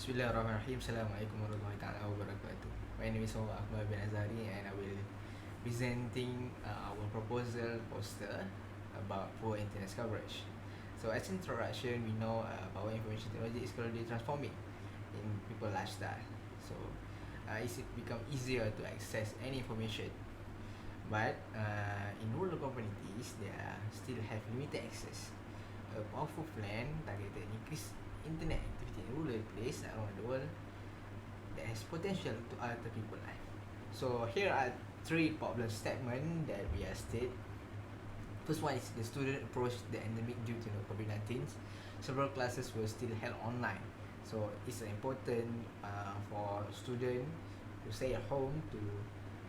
Bismillahirrahmanirrahim. Assalamualaikum warahmatullahi taala wabarakatuh. My name is Ahmad bin Azari and I will presenting our proposal poster about poor internet coverage. So as introduction, we know power information technology is currently transforming in people's lifestyle. So it's become easier to access any information. But in rural communities, they still have limited access. A powerful plan targeted increase internet activity in rural places around the world that has potential to alter people's life. So here are three problem statements that we are state. First one is the student approached the endemic due to COVID-19. Several classes were still held online. So it's important for students to stay at home to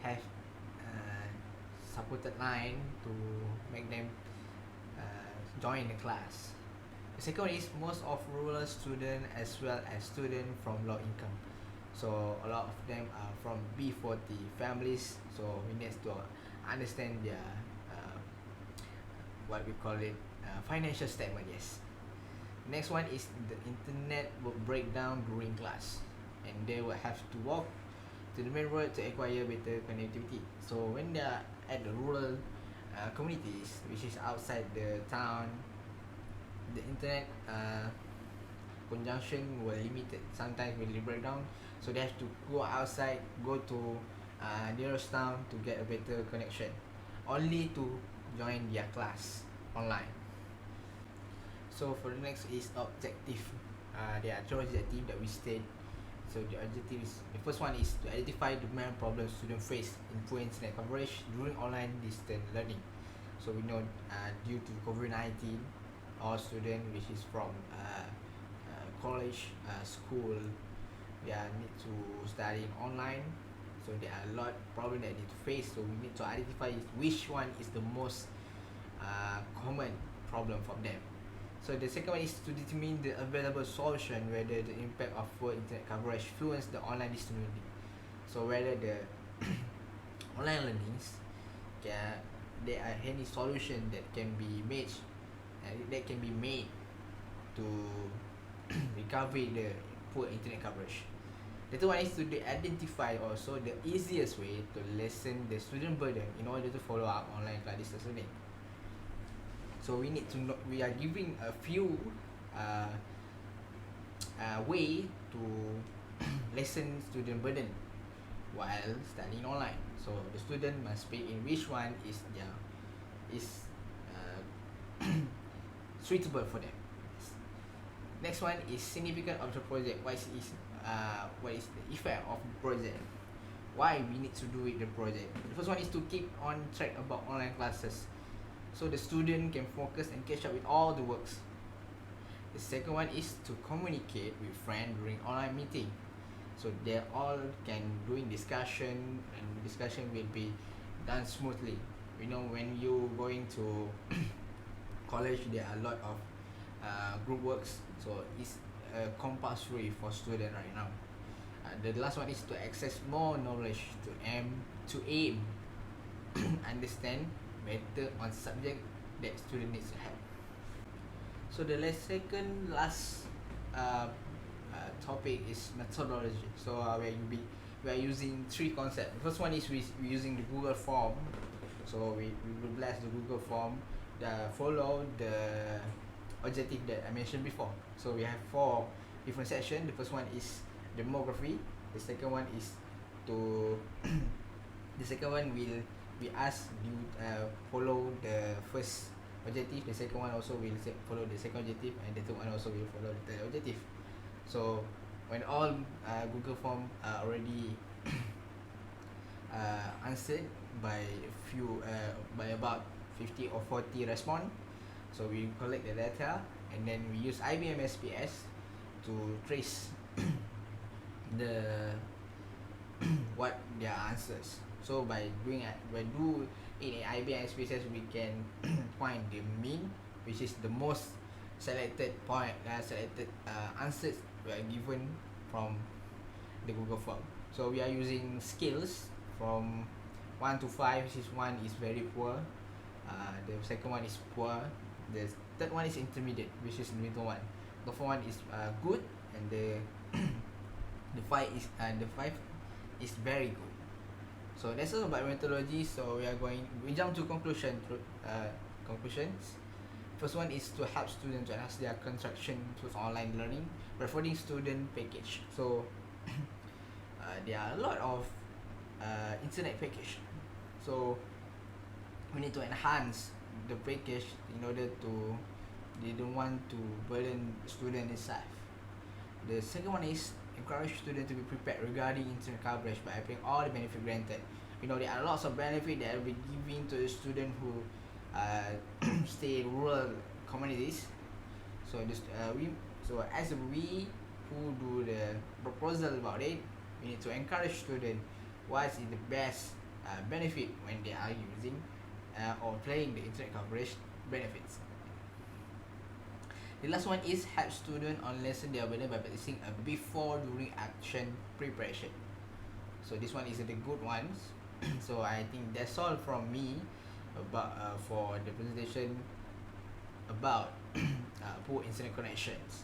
have supported line to make them join the class. The second is most of rural students as well as students from low income. So a lot of them are from B40 families. So we need to understand their what we call it financial statement. Yes. Next one is the internet will break down during class, and they will have to walk to the main road to acquire better connectivity. So when they are at the rural communities, which is outside the town, the internet conjunction were limited. Sometimes will break down, so they have to go outside, go to nearest town to get a better connection, only to join their class online. So for the next is objective. There are two objectives that we state. So the objective is, the first one is to identify the main problems students face in poor internet coverage during online distance learning. So we know due to COVID-19, all students which is from college, school, they need to study online. So there are a lot of problems that need to face. So we need to identify which one is the most common problem for them. So the second one is to determine the available solution, whether the impact of poor internet coverage influence the online distance learning. So whether the online learnings there are any solution that can be made to recover the poor internet coverage. The third one is to identify also the easiest way to lessen the student burden in order to follow up online class distance learning. So we need to know, we are giving a few way to lessen student burden while studying online. So the student must pick in which one is suitable for them. Next one is significant of the project. What is the effect of the project? Why we need to do it the project? The first one is to keep on track about online classes, so the student can focus and catch up with all the works. The second one is to communicate with friends during online meeting, so they all can doing discussion, and discussion will be done smoothly. You know, when you going to college, there are a lot of group works, so it's compulsory for student right now. The last one is to access more knowledge to aim understand better on subject that student needs to have. So the last topic is methodology. So we are using three concepts. The first one is we using the Google form. So we will blast the Google form, follow the objective that I mentioned before. So we have 4 different sections. The first one is demography. The second one is to the second one will we ask you follow the first objective. The second one also will follow the second objective, and the third one also will follow the third objective. So when all Google form are already answered by by about 50 or 40 response, so we collect the data and then we use IBM SPS to trace the what their answers. So by do in IBM SPS, we can find the mean, which is the most selected answers were given from the Google form. So we are using scales from 1 to 5, which is 1 is very poor, the second one is poor, the third one is intermediate, which is the middle one. The fourth one is good, and the The five is very good. So that's all about methodology. So we jump to conclusions. First one is to help students to enhance their construction with online learning, preferring student package. So there are a lot of internet package. So we need to enhance the package in order to they don't want to burden student itself. The second one is encourage students to be prepared regarding internet coverage by having all the benefit granted. There are lots of benefit that will be given to the student who stay in rural communities. So we who do the proposal about it, we need to encourage students what is the best benefit when they are using or playing the internet coverage benefits. The last one is help students on lesson they are learning by practicing a before, during, action preparation. So this one is the good ones. So I think that's all from me about for the presentation about poor internet connections.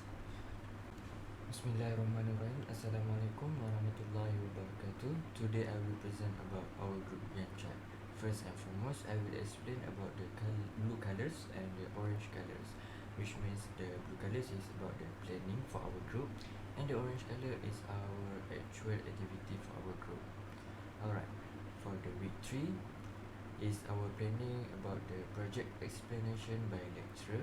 Bismillahirrahmanirrahim. Assalamualaikum warahmatullahi wabarakatuh. Today I will present about our group Yanchai. First and foremost, I will explain about the blue colors and the orange colors, which means the blue colors is about the planning for our group, and the orange color is our actual activity for our group. Alright, for the week 3 is our planning about the project explanation by lecturer,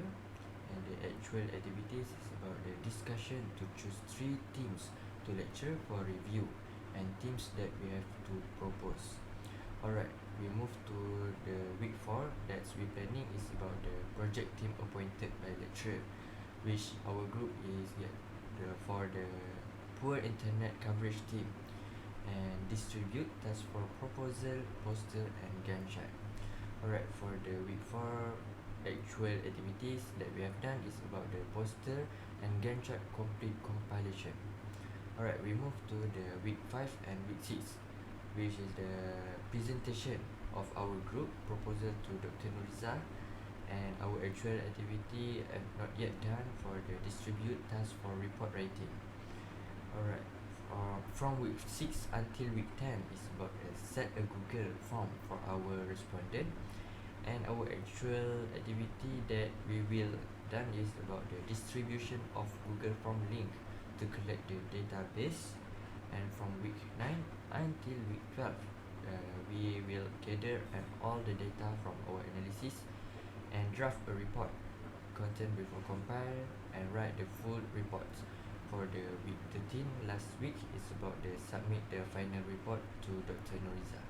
and the actual activities is about the discussion to choose 3 themes to lecture for review and themes that we have to propose. Alright, we move to the week 4. That's we planning is about the project team appointed by lecturer, which our group is for the poor internet coverage team, and distribute task for proposal, poster and Gantt chart. Alright, for the week 4 actual activities that we have done is about the poster and Gantt chart complete compilation. Alright, we move to the week 5 and week 6, which is the presentation of our group proposal to Dr. Nuriza, and our actual activity have not yet done for the distribute task for report writing. Alright, from week 6 until week 10 is about set a Google form for our respondent, and our actual activity that we will done is about the distribution of Google form link to collect the database. And from week 9 until week 12 we will gather all the data from our analysis and draft a report. Content before compile and write the full reports. For the week 13 last week is about the submit the final report to Dr. Nuriza.